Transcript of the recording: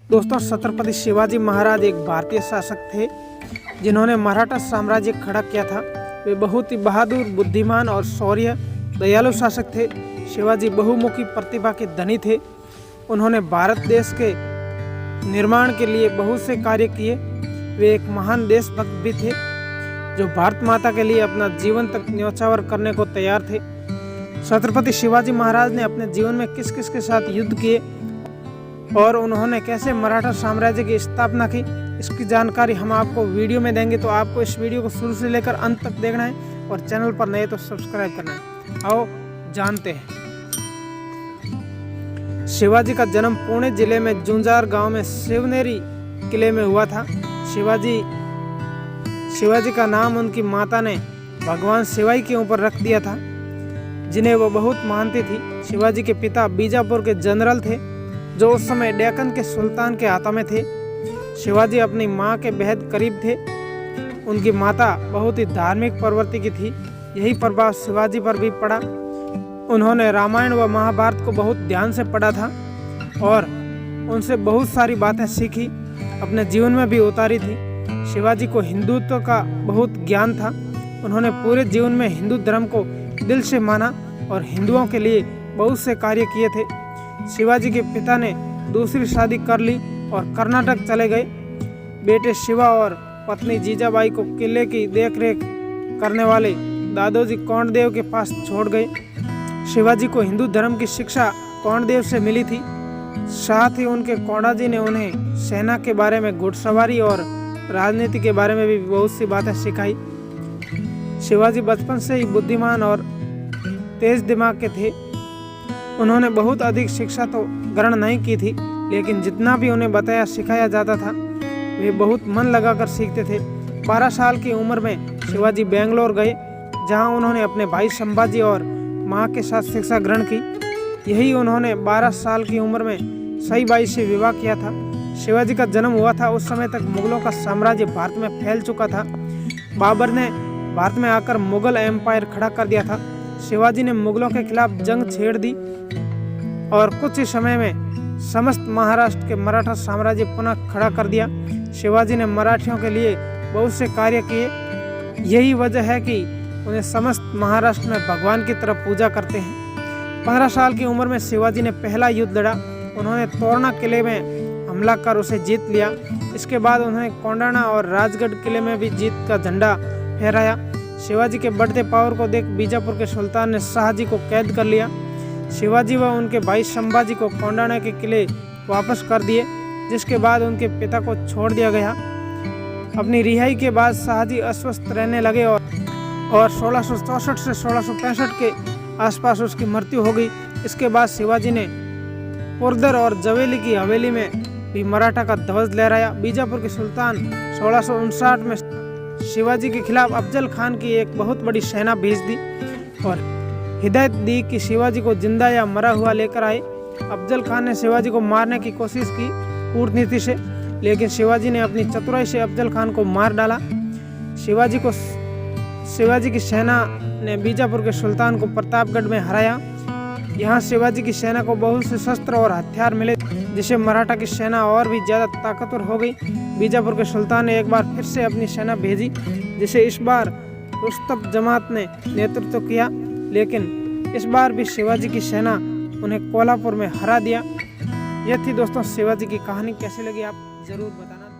दोस्तों, छत्रपति शिवाजी महाराज एक भारतीय शासक थे जिन्होंने मराठा साम्राज्य खड़ा किया था। वे बहुत ही बहादुर, बुद्धिमान और शौर्य दयालु शासक थे। शिवाजी बहुमुखी प्रतिभा के धनी थे। उन्होंने भारत देश के निर्माण के लिए बहुत से कार्य किए। वे एक महान देशभक्त भी थे जो भारत माता के लिए अपना जीवन तक न्यौछावर करने को तैयार थे। छत्रपति शिवाजी महाराज ने अपने जीवन में किस किस के साथ युद्ध किए और उन्होंने कैसे मराठा साम्राज्य की स्थापना की, इसकी जानकारी हम आपको वीडियो में देंगे। तो आपको इस वीडियो को शुरू से लेकर अंत तक देखना है और चैनल पर नए तो सब्सक्राइब करना है। आओ जानते हैं। शिवाजी का जन्म पुणे जिले में जुंजार गांव में शिवनेरी किले में हुआ था। शिवाजी का नाम उनकी माता ने भगवान शिवाई के ऊपर रख दिया था, जिन्हें वो बहुत मानती थी। शिवाजी के पिता बीजापुर के जनरल थे जो उस समय डेक्कन के सुल्तान के हाथों में थे। शिवाजी अपनी मां के बेहद करीब थे। उनकी माता बहुत ही धार्मिक प्रवृत्ति की थी। यही प्रभाव शिवाजी पर भी पड़ा। उन्होंने रामायण व महाभारत को बहुत ध्यान से पढ़ा था और उनसे बहुत सारी बातें सीखी, अपने जीवन में भी उतारी थी। शिवाजी को हिंदुत्व का बहुत ज्ञान था। उन्होंने पूरे जीवन में हिंदू धर्म को दिल से माना और हिंदुओं के लिए बहुत से कार्य किए थे। शिवाजी के पिता ने दूसरी शादी कर ली और कर्नाटक चले गए। बेटे शिवा और पत्नी जीजाबाई को किले की देखरेख करने वाले दादोजी कोंडदेव के पास छोड़ गए। शिवाजी को हिंदू धर्म की शिक्षा कोंडदेव से मिली थी। साथ ही उनके कोंडाजी ने उन्हें सेना के बारे में, घुड़सवारी और राजनीति के बारे में भी बहुत सी बातें सिखाई। शिवाजी बचपन से ही बुद्धिमान और तेज दिमाग के थे। उन्होंने बहुत अधिक शिक्षा तो ग्रहण नहीं की थी, लेकिन जितना भी उन्हें बताया सिखाया जाता था वे बहुत मन लगाकर सीखते थे। 12 साल की उम्र में शिवाजी बेंगलोर गए, जहां उन्होंने अपने भाई संभाजी और मां के साथ शिक्षा ग्रहण की। यही उन्होंने 12 साल की उम्र में सई बाई से विवाह किया था। शिवाजी का जन्म हुआ था उस समय तक मुगलों का साम्राज्य भारत में फैल चुका था। बाबर ने भारत में आकर मुगल एम्पायर खड़ा कर दिया था। शिवाजी ने मुगलों के खिलाफ जंग छेड़ दी और कुछ ही समय में समस्त महाराष्ट्र के मराठा साम्राज्य पुनः खड़ा कर दिया। शिवाजी ने मराठियों के लिए बहुत से कार्य किए। यही वजह है कि उन्हें समस्त महाराष्ट्र में भगवान की तरफ पूजा करते हैं। 15 साल की उम्र में शिवाजी ने पहला युद्ध लड़ा। उन्होंने तोरणा किले में हमला कर उसे जीत लिया। इसके बाद उन्होंने कोंडाना और राजगढ़ किले में भी जीत का झंडा फहराया। शिवाजी के बढ़ते पावर को देख बीजापुर के सुल्तान ने शाहजी को कैद कर लिया। शिवाजी व उनके भाई संभाजी को कोंडाना के किले वापस कर दिए, जिसके बाद उनके पिता को छोड़ दिया गया। अपनी रिहाई के बाद शाहजी अस्वस्थ रहने लगे और 1664 से 1665 के आसपास उसकी मृत्यु हो गई। इसके बाद शिवाजी ने पुरंदर और जवेली की हवेली में भी मराठा का ध्वज लहराया। बीजापुर के सुल्तान 1659 में शिवाजी के खिलाफ अफजल खान की एक बहुत बड़ी सेना भेज दी और हिदायत दी कि शिवाजी को जिंदा या मरा हुआ लेकर आए। अफजल खान ने शिवाजी को मारने की कोशिश की कूटनीति से, लेकिन शिवाजी ने अपनी चतुराई से अफजल खान को मार डाला। शिवाजी की सेना ने बीजापुर के सुल्तान को प्रतापगढ़ में हराया। यहाँ शिवाजी की सेना को बहुत से शस्त्र और हथियार मिले, जिससे मराठा की सेना और भी ज़्यादा ताकतवर हो गई। बीजापुर के सुल्तान ने एक बार फिर से अपनी सेना भेजी, जिसे इस बार रुस्तम जमात ने नेतृत्व किया, लेकिन इस बार भी शिवाजी की सेना उन्हें कोल्हापुर में हरा दिया। यह थी दोस्तों शिवाजी की कहानी। कैसी लगी आप ज़रूर बताना।